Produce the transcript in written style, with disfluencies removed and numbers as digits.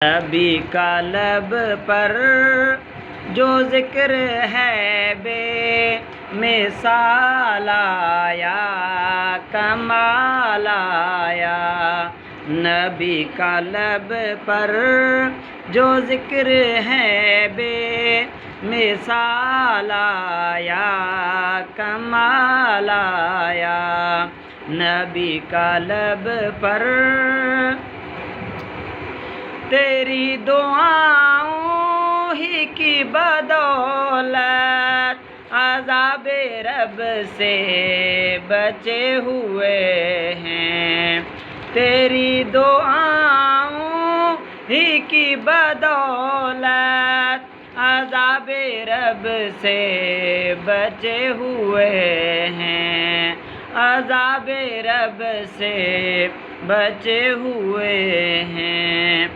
नबी का लब पर जो ज़िक्र है बे मिसाल आया, कमाल आया। नबी का लब पर जो ज़िक्र है बे मिसाल आया, कमाल आया। नबी का लब पर तेरी दुआओं ही की बदौलत अज़ाबे रब से बचे हुए हैं। तेरी दुआओं ही की बदौलत अज़ाबे रब से बचे हुए हैं। अज़ाबे रब से बचे हुए हैं।